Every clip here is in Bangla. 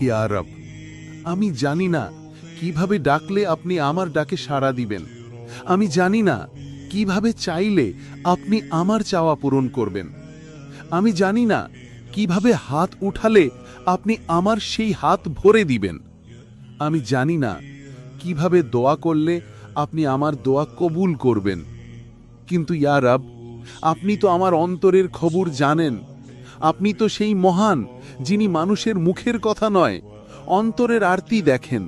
ইয়া রব, আমি জানি না কিভাবে ডাকলে আপনি আমার ডাকে সাড়া দিবেন। আমি জানি না কিভাবে চাইলে আপনি আমার চাওয়া পূরণ করবেন। আমি জানি না কিভাবে হাত উঠালে আপনি আমার সেই হাত ভরে দিবেন। আমি জানি না কিভাবে দোয়া করলে আপনি আমার দোয়া কবুল করবেন। কিন্তু ইয়া রব, আপনি তো আমার অন্তরের খবর জানেন। আপনি তো সেই মহান যিনি মানুষের মুখের কথা নয়, অন্তরের আরতি দেখেন।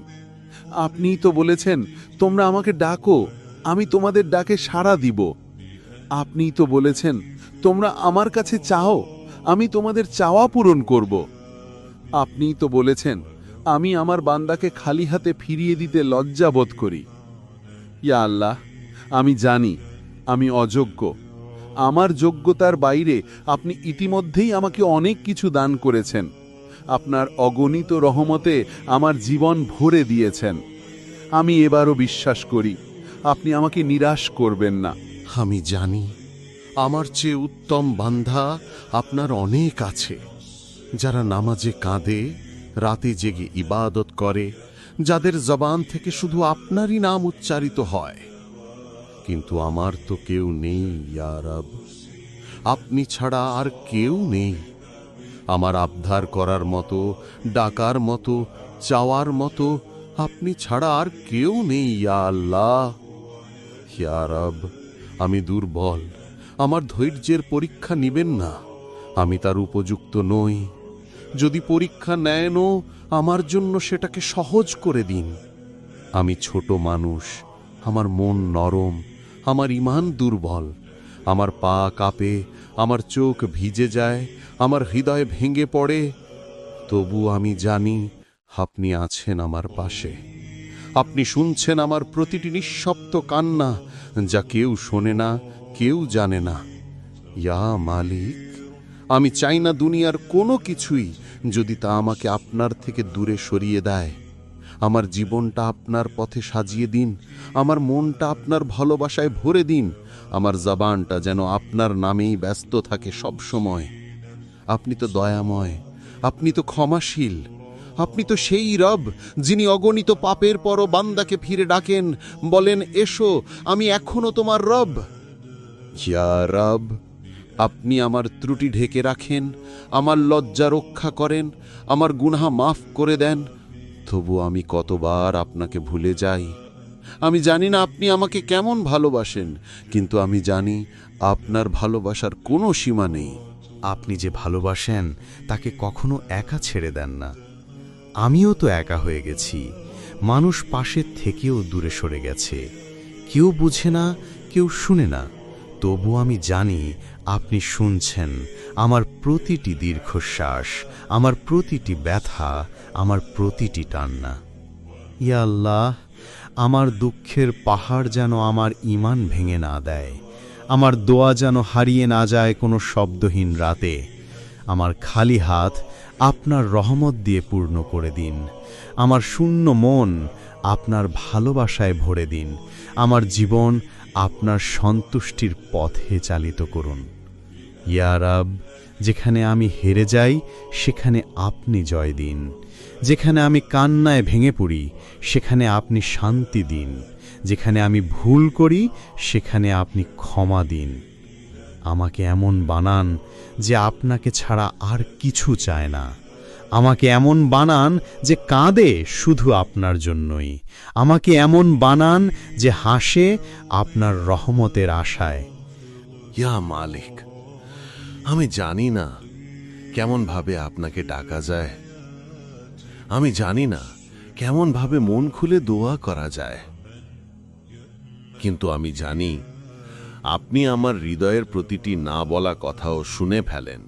আপনিই তো বলেছেন, তোমরা আমাকে ডাকো, আমি তোমাদের ডাকে সাড়া দিব। আপনিই তো বলেছেন, তোমরা আমার কাছে চাও, আমি তোমাদের চাওয়া পূরণ করব। আপনিই তো বলেছেন, আমি আমার বান্দাকে খালি হাতে ফিরিয়ে দিতে লজ্জা বোধ করি। ইয়া আল্লাহ, আমি জানি আমি অযোগ্য। আমার যোগ্যতার বাইরে আপনি ইতিমধ্যেই আমাকে অনেক কিছু দান করেছেন। আপনার অগণিত রহমতে আমার জীবন ভরে দিয়েছেন। আমি এবারও বিশ্বাস করি আপনি আমাকে নিরাশ করবেন না। আমি জানি আমার চেয়ে উত্তম বান্ধা আপনার অনেক আছে, যারা নামাজে কাঁদে, রাতে জেগে ইবাদত করে, যাদের জবান থেকে শুধু আপনারই নাম উচ্চারিত হয়। কিন্তু আমার তো কেউ নেই ইয়া রব, আপনি ছাড়া আর কেউ নেই। আমার আবদার করার মতো, ডাকার মতো, চাওয়ার মতো আপনি ছাড়া আর কেউ নেই ইয়া আল্লাহ। ইয়া রব, আমি দুর্বল, আমার ধৈর্যের পরীক্ষা নিবেন না, আমি তার উপযুক্ত নই। যদি পরীক্ষা নেনও, আমার জন্য সেটাকে সহজ করে দিন। আমি ছোট মানুষ, আমার মন নরম, আমার ঈমান দুর্বল, আমার পা কাঁপে, আমার চোখ ভিজে যায়, আমার হৃদয় ভেঙে পড়ে। তবু আমি জানি আপনি আছেন আমার পাশে। আপনি শুনছেন আমার প্রতিটি নিঃশব্দ কান্না, যা কেউ শোনে না, কেউ জানে না। ইয়া মালিক, আমি চাই না দুনিয়ার কোনো কিছুই যদি তা আমাকে আপনার থেকে দূরে সরিয়ে দেয়। আমার জীবনটা আপনার পথে সাজিয়ে দিন, আমার মনটা আপনার ভালোবাসায় ভরে দিন, আমার জবানটা যেন আপনার নামেই ব্যস্ত থাকে সব সময়। আপনি তো দয়াময়, আপনি তো ক্ষমাশীল, আপনি তো সেই রব যিনি অগণিত পাপের পরও বান্দাকে ফিরে ডাকেন, বলেন, এসো, আমি এখনো তোমার রব। ইয়া রব, আপনি আমার ত্রুটি ঢেকে রাখেন, আমার লজ্জা রক্ষা করেন, আমার গুনাহ মাফ করে দেন। তবু আমি কতবার আপনাকে ভুলে যাই। আমি জানি না আপনি আমাকে কেমন ভালোবাসেন, কিন্তু আমি জানি আপনার ভালোবাসার কোনো সীমা নেই। আপনি যে ভালোবাসেন তাকে কখনো একা ছেড়ে দেন না। আমিও তো একা হয়ে গেছি, মানুষ পাশের থেকেও দূরে সরে গেছে, কেউ বুঝে না, কেউ শুনে না। তবু আমি জানি আপনি শুনছেন আমার প্রতিটি দীর্ঘশ্বাস, আমার প্রতিটি ব্যথা, আমার প্রতিটি টান্না। ইয়া আল্লাহ, আমার দুঃখের পাহাড় যেন আমার ঈমান ভেঙে না দেয়, আমার দোয়া যেন হারিয়ে না যায় কোনো শব্দহীন রাতে। আমার খালি হাত আপনার রহমত দিয়ে পূর্ণ করে দিন, আমার শূন্য মন আপনার ভালোবাসায় ভরে দিন, আমার জীবন আপনার সন্তুষ্টির পথে চালিত করুন। ইয়া রব, যেখানে আমি হেরে যাই সেখানে আপনি জয় দিন, যেখানে আমি কান্নায় ভেঙে পড়ি সেখানে আপনি শান্তি দিন, যেখানে আমি ভুল করি সেখানে আপনি ক্ষমা দিন। আমাকে এমন বানান যে আপনাকে ছাড়া আর কিছু চায় না, আমাকে এমন বানান যে কাঁদে শুধু আপনার জন্যই, আমাকে এমন বানান যে হাসে আপনার রহমতের আশায়। ইয়া মালিক, আমি জানি না কেমন ভাবে আপনাকে ডাকা যায়, আমি জানি না কেমন ভাবে মন খুলে দোয়া করা যায়, কিন্তু আমি জানি আপনি আমার হৃদয়ের প্রতিটি না বলা কথাও শুনে ফেলেন।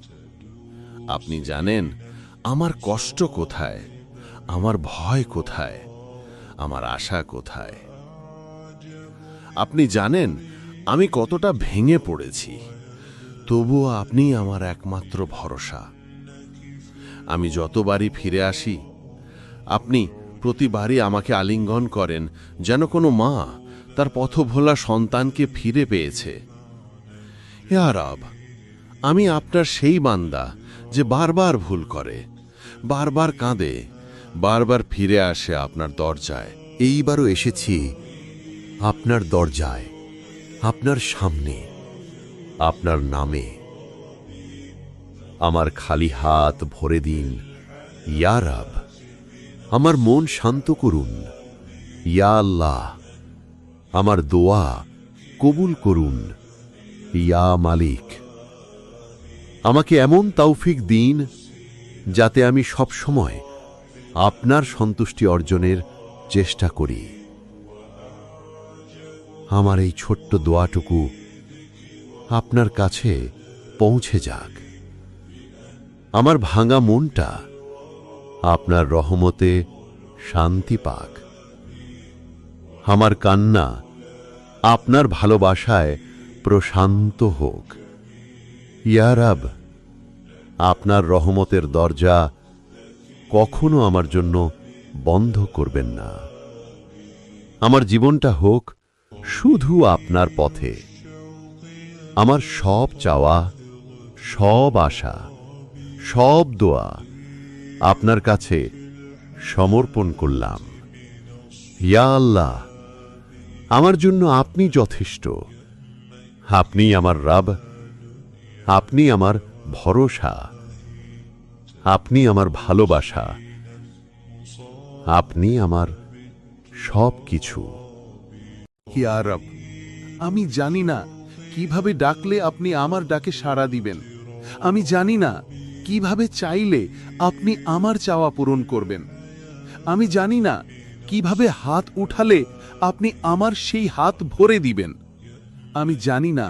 আপনি জানেন আমার কষ্ট কোথায়, আমার ভয় কোথায়, আমার আশা কোথায়। আপনি জানেন আমি কতটা ভেঙে পড়েছি, তবুও আপনি আমার একমাত্র ভরসা। আমি যতবারই ফিরে আসি, আপনি প্রতিবারই আমাকে আলিঙ্গন করেন, যেন কোনো মা তার পথভোলা সন্তানকে ফিরে পেয়েছে। ইয়া রব, আমি আপনার সেই বান্দা যে বারবার ভুল করে, বারবার কাঁদে, বারবার ফিরে আসে আপনার দরজায়। এইবারও এসেছি আপনার দরজায়, আপনার সামনে, আপনার নামে। আমার খালি হাত ভরে দিন ইয়া রব। আমার মন শান্ত করুন ইয়া আল্লাহ। আমার দোয়া কবুল করুন ইয়া মালিক। আমাকে এমন তৌফিক দিন যাতে আমি সব সময় আপনার সন্তুষ্টি অর্জনের চেষ্টা করি। আমার এই ছোট্ট দোয়াটুকু আপনার কাছে পৌঁছে যাক। আমার ভাঙা মনটা আপনার রহমতে শান্তি পাক। আমার কান্না আপনার ভালোবাসায় প্রশান্ত হোক ইয়া রব। আপনার রহমতের দরজা কখনো আমার জন্য বন্ধ করবেন না। আমার জীবনটা হোক শুধু আপনার পথে। আমার সব চাওয়া, সব আশা, সব দোয়া আপনার কাছে সমর্পণ করলাম ইয়া আল্লাহ। আমার জন্য আপনি যথেষ্ট। আপনি আমার রব, আপনি আমার ভরসা, আপনি আমার ভালোবাসা, আপনি আমার সব কিছু। ইয়া রব, আমি জানি না কিভাবে ডাকলে আপনি আমার ডাকে সাড়া দিবেন। আমি জানি না কিভাবে চাইলে আপনি আমার চাওয়া পূরণ করবেন। আমি জানি না কিভাবে হাত উঠালে আপনি আমার সেই হাত ভরে দিবেন। আমি জানি না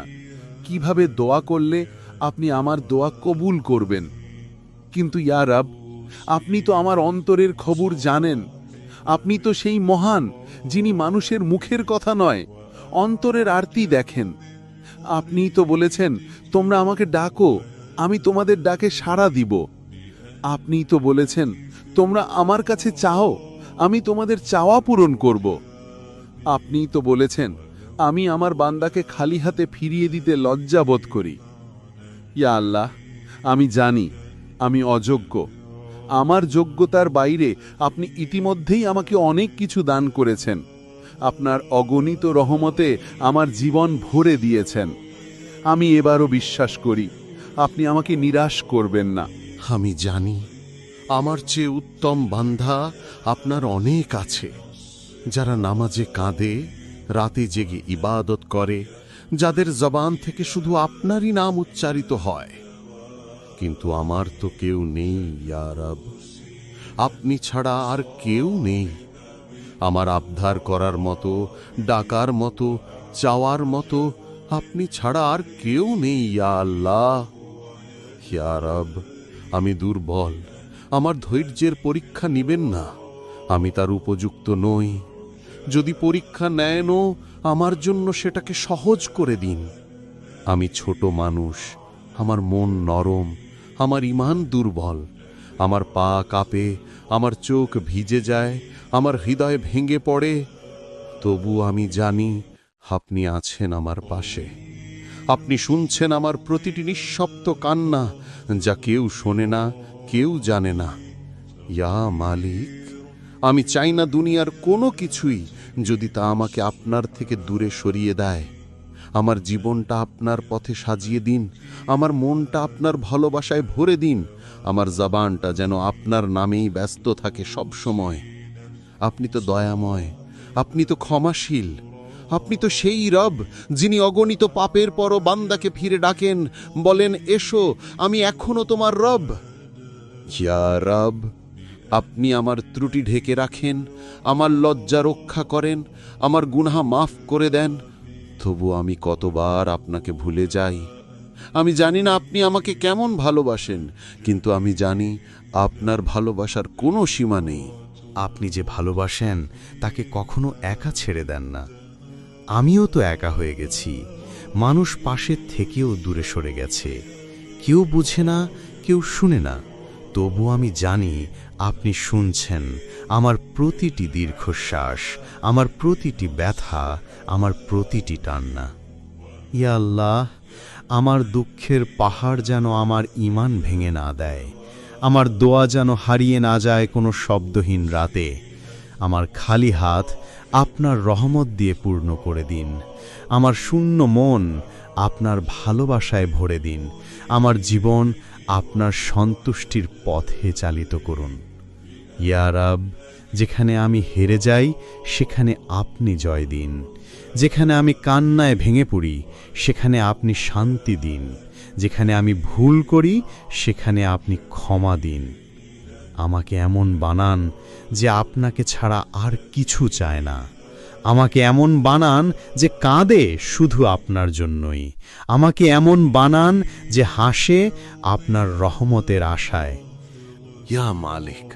কিভাবে দোয়া করলে আপনি আমার দোয়া কবুল করবেন। কিন্তু ইয়া রব, আপনি তো আমার অন্তরের খবর জানেন। আপনি তো সেই মহান যিনি মানুষের মুখের কথা নয়, অন্তরের আরতি দেখেন। আপনিই তো বলেছেন, তোমরা আমাকে ডাকো, আমি তোমাদের ডাকে সাড়া দিব। আপনিই তো বলেছেন, তোমরা আমার কাছে চাও, আমি তোমাদের চাওয়া পূরণ করব। আপনিই তো বলেছেন, আমি আমার বান্দাকে খালি হাতে ফিরিয়ে দিতে লজ্জা বোধ করি। ইয়া আল্লাহ, আমি জানি আমি অযোগ্য। আমার যোগ্যতার বাইরে আপনি ইতিমধ্যেই আমাকে অনেক কিছু দান করেছেন। আপনার অগণিত রহমতে আমার জীবন ভরে দিয়েছেন। আমি এবারও বিশ্বাস করি আপনি আমাকে নিরাশ করবেন না। আমি জানি আমার চেয়ে উত্তম বান্ধা আপনার অনেক আছে, যারা নামাজে কাঁদে, রাতে জেগে ইবাদত করে, যাদের জবান থেকে শুধু আপনারই নাম উচ্চারিত হয়। কিন্তু আমার তো কেউ নেই ইয়া রব। আপনি ছাড়া আর কেউ নেই আমার আবদার করার মতো, ডাকার মতো, চাওয়ার মতো। আপনি ছাড়া আর কেউ নেই ইয়া আল্লাহ। ইয়া রব, আমি দুর্বল, আমার ধৈর্যের পরীক্ষা নিবেন না। আমি তার উপযুক্ত নই। যদি পরীক্ষা নেনও, আমার জন্য সেটাকে সহজ করে দিন। আমি ছোট মানুষ, আমার মন নরম, আমার ঈমান দুর্বল, আমার পা কাঁপে, আমার চোখ ভিজে যায়, আমার হৃদয় ভেঙে পড়ে। তবু আমি জানি আপনি আছেন আমার পাশে। আপনি শুনছেন আমার প্রতিটি নিঃশব্দ কান্না, যা কেউ শোনে না, কেউ জানে না। ইয়া মালিক, আমি চাই না দুনিয়ার কোনো কিছুই যদি তা আমাকে আপনার থেকে দূরে সরিয়ে দেয়। আমার জীবনটা আপনার পথে সাজিয়ে দিন, আমার মনটা আপনার ভালোবাসায় ভরে দিন, আমার জবানটা যেন আপনার নামেই ব্যস্ত থাকে সব সময়। আপনি তো দয়াময়, আপনি তো ক্ষমাশীল, আপনি তো সেই রব যিনি অগণিত পাপের পরও বান্দাকে ফিরে ডাকেন, বলেন, এসো, আমি এখনো তোমার রব। ইয়া রব, আপনি আমার ত্রুটি ঢেকে রাখেন, আমার লজ্জা রক্ষা করেন, আমার গুনাহ মাফ করে দেন। তবু আমি কতবার আপনাকে ভুলে যাই। আমি জানি না আপনি আমাকে কেমন ভালোবাসেন, কিন্তু আমি জানি আপনার ভালোবাসার কোনো সীমা নেই। আপনি যে ভালোবাসেন তাকে কখনো একা ছেড়ে দেন না। আমিও তো একা হয়ে গেছি। মানুষ পাশের থেকেও দূরে সরে গেছে। কেউ বুঝে না, কেউ শুনে না। তবু আমি জানি আপনি শুনছেন আমার প্রতিটি দীর্ঘশ্বাস, আমার প্রতিটি ব্যথা, আমার প্রতিটি টান্না। ইয়া আল্লাহ, আমার দুঃখের পাহাড় যেন আমার ঈমান ভেঙে না দেয়। আমার দোয়া যেন হারিয়ে না যায় কোনো শব্দহীন রাতে। আমার খালি হাত আপনার রহমত দিয়ে পূর্ণ করে দিন। আমার শূন্য মন আপনার ভালোবাসায় ভরে দিন। আমার জীবন আপনার সন্তুষ্টির পথে চালিত করুন। ইয়া রাব, যেখানে আমি হেরে যাই সেখানে আপনি জয় দিন। যেখানে আমি কান্নায় ভেঙে পড়ি সেখানে আপনি শান্তি দিন। যেখানে আমি ভুল করি সেখানে আপনি ক্ষমা দিন। আমাকে এমন বানান যে আপনাকে ছাড়া আর কিছু চায় না। আমাকে এমন বানান যে কাঁদে শুধু আপনার জন্যই। আমাকে এমন বানান যে হাসে আপনার রহমতের আশায়। ইয়া মালিক,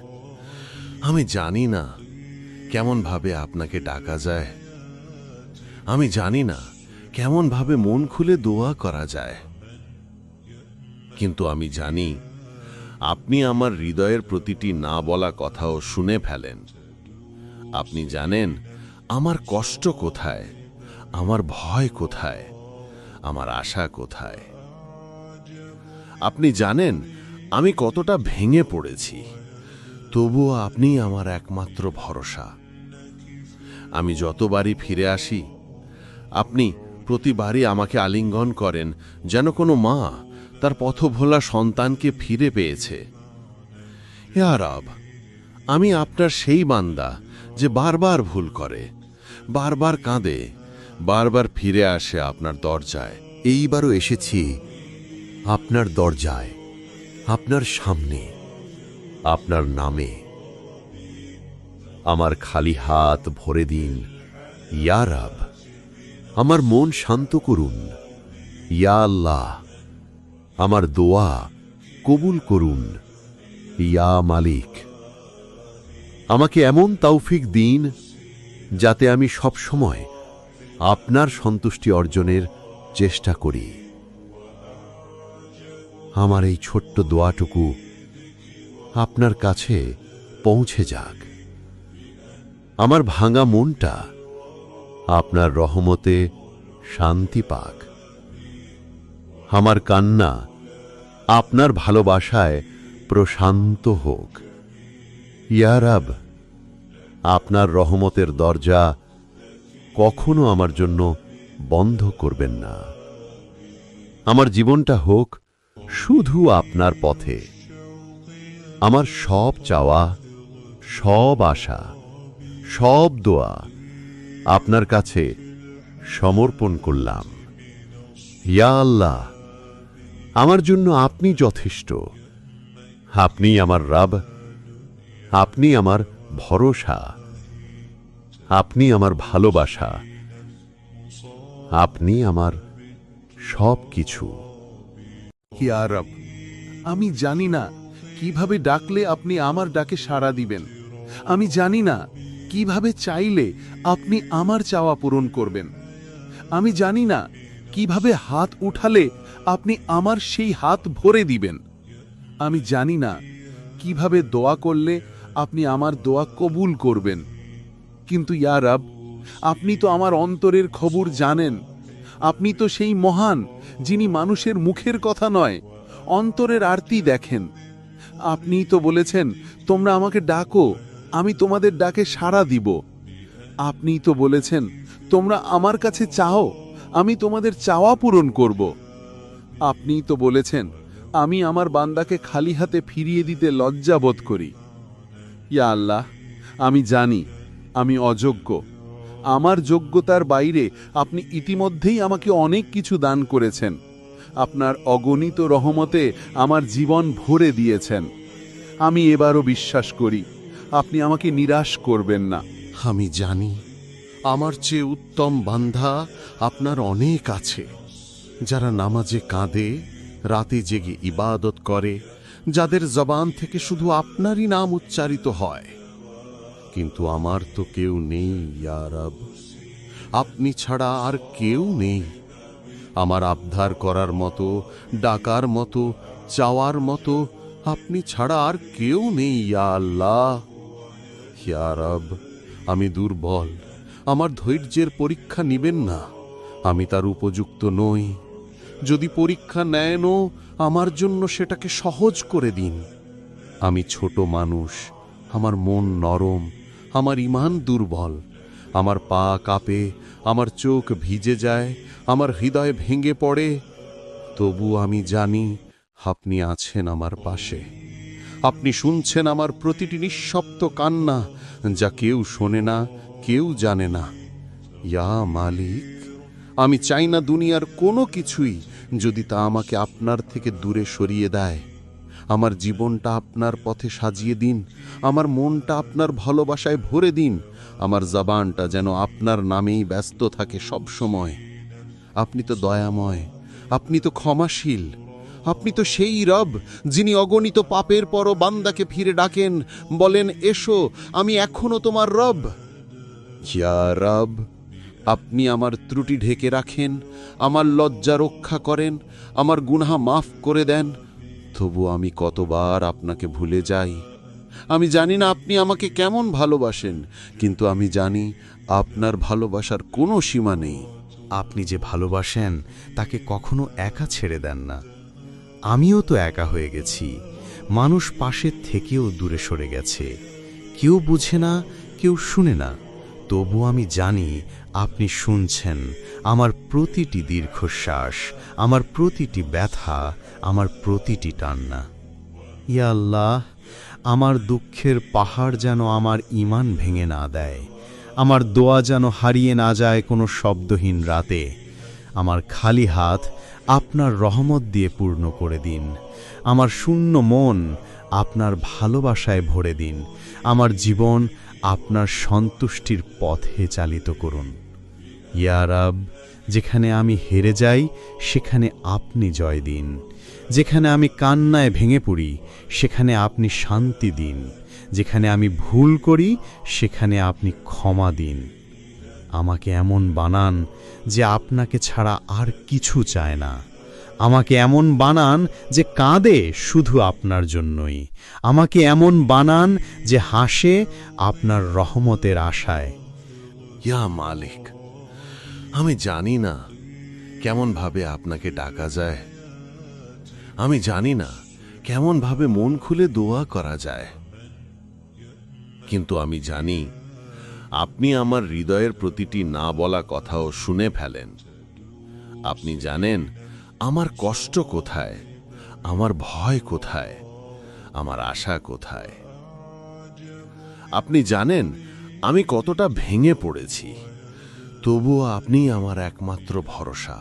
আমি জানি না কেমন ভাবে আপনাকে ডাকা যায়। আমি জানি না কেমন ভাবে মন খুলে দোয়া করা যায়, কিন্তু আমি জানি আপনি আমার হৃদয়ের প্রতিটি না বলা কথাও শুনে ফেলেন। আপনি জানেন আমার কষ্ট কোথায়, আমার ভয় কোথায়, আমার আশা কোথায়। আপনি জানেন আমি কতটা ভেঙে পড়েছি, তবুও আপনি আমার একমাত্র ভরসা। আমি যতবারই ফিরে আসি আপনি প্রতিবারই আমাকে আলিঙ্গন করেন, যেন কোনো মা তার পথভোলা সন্তানকে ফিরে পেয়েছে। ইয়া রব, আমি আপনার সেই বান্দা যে বারবার ভুল করে, বারবার কাঁদে, বারবার ফিরে আসে আপনার দরজায়। এইবারও এসেছি আপনার দরজায়, আপনার সামনে, আপনার নামে। আমার খালি হাত ভরে দিন ইয়া রাব। আমার মন শান্ত করুন ইয়া আল্লাহ। আমার দোয়া কবুল করুন ইয়া মালিক। আমাকে এমন তৌফিক দিন যাতে আমি সব সময় আপনার সন্তুষ্টি অর্জনের চেষ্টা করি। আমার এই ছোট্ট দোয়াটুকু আপনার কাছে পৌঁছে যাক। আমার ভাঙা মনটা আপনার রহমতে শান্তি পাক। আমার কান্না আপনার ভালোবাসায় প্রশান্ত হোক। ইয়া রাব, আপনার রহমতের দরজা কখনো আমার জন্য বন্ধ করবেন না। আমার জীবনটা হোক শুধু আপনার পথে। আমার সব চাওয়া, সব আশা, সব দোয়া আপনার কাছে সমর্পণ করলাম। ইয়া আল্লাহ, আমার জন্য আপনি যথেষ্ট। আপনি আমার রব, আপনি আমার ভরসা, আপনি আমার ভালোবাসা, আপনি আমার সব কিছু। ইয়া রব, আমি জানি না কিভাবে ডাকলে আপনি আমার ডাকে সাড়া দিবেন। আমি জানি না কিভাবে চাইলে আপনি আমার চাওয়া পূরণ করবেন। আমি জানি না কিভাবে হাত উঠালে আপনি আমার সেই হাত ভরে দিবেন। আমি জানি না কিভাবে দোয়া করলে আপনি আমার দোয়া কবুল করবেন। কিন্তু ইয়া রব, আপনি তো আমার অন্তরের খবর জানেন। আপনি তো সেই মহান যিনি মানুষের মুখের কথা নয়, অন্তরের আরতি দেখেন। আপনিই তো বলেছেন, তোমরা আমাকে ডাকো, আমি তোমাদের ডাকে সাড়া দিব। আপনিই তো বলেছেন, তোমরা আমার কাছে চাও, আমি তোমাদের চাওয়া পূরণ করব। আপনিই তো বলেছেন, আমি আমার বান্দাকে খালি হাতে ফিরিয়ে দিতে লজ্জা বোধ করি। ইয়া আল্লাহ, আমি জানি আমি অযোগ্য। আমার যোগ্যতার বাইরে আপনি ইতিমধ্যেই আমাকে অনেক কিছু দান করেছেন। আপনার অগণিত রহমতে আমার জীবন ভরে দিয়েছেন। আমি এবারও বিশ্বাস করি আপনি আমাকে নিরাশ করবেন না। আমি জানি আমার চেয়ে উত্তম বান্দা আপনার অনেক আছে, যারা নামাজে কাঁদে, রাতে জেগে ইবাদত করে, যাদের জবান থেকে শুধু আপনারই নাম উচ্চারিত হয়। কিন্তু আমার তো কেউ নেই ইয়া রব, আপনি ছাড়া আর কেউ নেই। আমার আবদার করার মতো, ডাকার মতো, চাওয়ার মতো আপনি ছাড়া আর কেউ নেই ইয়া আল্লাহ। ইয়া রব, আমি দুর্বল, আমার ধৈর্যের পরীক্ষা নিবেন না। আমি তার উপযুক্ত নই। যদি পরীক্ষা নেনও, আমার জন্য সেটাকে সহজ করে দিন। আমি ছোট মানুষ, আমার মন নরম, আমার ঈমান দুর্বল, আমার পা কাঁপে, আমার চোখ ভিজে যায়, আমার হৃদয় ভেঙে পড়ে। তবু আমি জানি আপনি আছেন আমার পাশে। আপনি শুনছেন আমার প্রতিটি নিঃশব্দ কান্না, যা কেউ শোনে না, কেউ জানে না। ইয়া মালিক, আমি চাই না দুনিয়ার কোনো কিছুই যদি তা আমাকে আপনার থেকে দূরে সরিয়ে দেয়। আমার জীবনটা আপনার পথে সাজিয়ে দিন, আমার মনটা আপনার ভালোবাসায় ভরে দিন, আমার জবানটা যেন আপনার নামেই ব্যস্ত থাকে সব সময়। আপনি তো দয়াময়, আপনি তো ক্ষমাশীল, আপনি তো সেই রব যিনি অগণিত পাপের পরও বান্দাকে ফিরে ডাকেন, বলেন, এসো, আমি এখনো তোমার রব। ইয়া রব, আপনি আমার ত্রুটি ঢেকে রাখেন, আমার লজ্জা রক্ষা করেন, আমার গুনাহ মাফ করে দেন। তবু আমি কতবার আপনাকে ভুলে যাই। আমি জানি না আপনি আমাকে কেমন ভালোবাসেন, কিন্তু আমি জানি আপনার ভালোবাসার কোনো সীমা নেই। আপনি যে ভালোবাসেন তাকে কখনো একা ছেড়ে দেন না। আমিও তো একা হয়ে গেছি, মানুষ পাশের থেকেও দূরে সরে গেছে, কেউ বুঝে না, কেউ শুনে না। তবু আমি জানি আপনি শুনছেন আমার প্রতিটি দীর্ঘশ্বাস, আমার প্রতিটি ব্যথা, আমার প্রতিটি টান্না। ইয়া আল্লাহ, আমার দুঃখের পাহাড় যেন আমার ঈমান ভেঙে না দেয়, আমার দোয়া যেন হারিয়ে না যায় কোনো শব্দহীন রাতে। আমার খালি হাত আপনার রহমত দিয়ে পূর্ণ করে দিন, আমার শূন্য মন আপনার ভালোবাসায় ভরে দিন, আমার জীবন আপনার সন্তুষ্টির পথে চালিত করুন। ইয়া রব, যেখানে আমি হেরে যাই সেখানে আপনি জয় দিন, যেখানে আমি কান্নায় ভেঙে পড়ি সেখানে আপনি শান্তি দিন, যেখানে আমি ভুল করি সেখানে আপনি ক্ষমা দিন। আমাকে এমন বানান যে আপনাকে ছাড়া আর কিছু চায় না, আমাকে এমন বানান যে কাঁদে শুধু আপনার জন্যই, আমাকে এমন বানান যে হাসে আপনার রহমতের আশায়। ইয়া মালিক, আমি জানি না কেমন ভাবে আপনাকে ডাকা যায়, আমি জানি না কেমন ভাবে মন খুলে দোয়া করা যায়, কিন্তু আমি জানি আপনি আমার হৃদয়ের প্রতিটি না বলা কথাও শুনে ফেলেন। আপনি জানেন আমার কষ্ট কোথায়, আমার ভয় কোথায়, আমার আশা কোথায়। আপনি জানেন আমি কতটা ভেঙে পড়েছি, তবুও আপনি আমার একমাত্র ভরসা।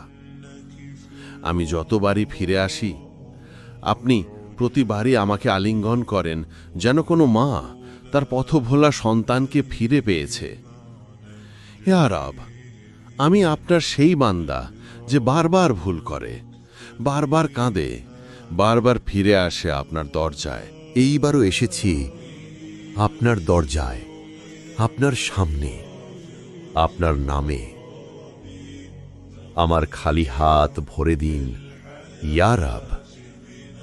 আমি যতবারই ফিরে আসি আপনি প্রতিবারই আমাকে আলিঙ্গন করেন, যেন কোনো মা তার পথভোলা সন্তানকে ফিরে পেয়েছে। ইয়া রব, আমি আপনার সেই বান্দা যে বারবার ভুল করে, বারবার কাঁদে, বারবার ফিরে আসে আপনার দরজায়। এইবারও এসেছি আপনার দরজায়, আপনার সামনে, আপনার নামে। আমার খালি হাত ভরে দিন ইয়া রব,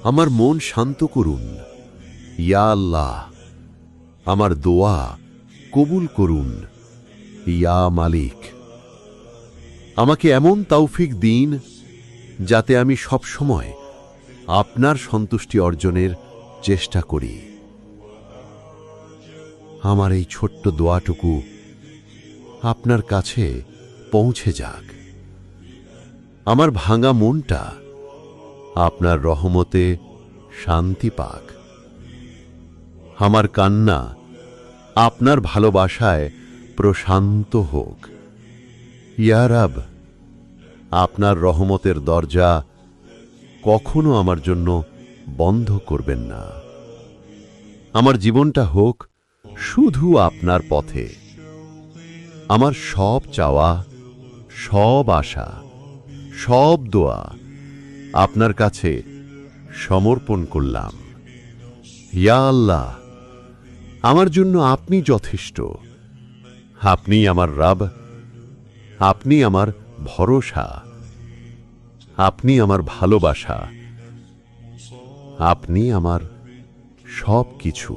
আমার মন শান্ত করুন ইয়া আল্লাহ, আমার দোয়া কবুল করুন ইয়া মালিক। আমাকে এমন তৌফিক দিন যাতে আমি সব সময় আপনার সন্তুষ্টি অর্জনের চেষ্টা করি। আমার এই ছোট্ট দোয়াটুকু আপনার কাছে পৌঁছে যাক। আমার ভাঙা মনটা আপনার রহমতে শান্তি পাক। আমার কান্না আপনার ভালোবাসায় প্রশান্ত হোক। ইয়া রব, আপনার রহমতের দরজা কখনো আমার জন্য বন্ধ করবেন না। আমার জীবনটা হোক শুধু আপনার পথে। আমার সব চাওয়া, সব আশা, সব দোয়া আপনার কাছে সমর্পণ করলাম। ইয়া আল্লাহ, আমার জন্য আপনি যথেষ্ট। আপনি আমার রব, আপনি আমার ভরসা, আপনি আমার ভালোবাসা, আপনি আমার সব কিছু।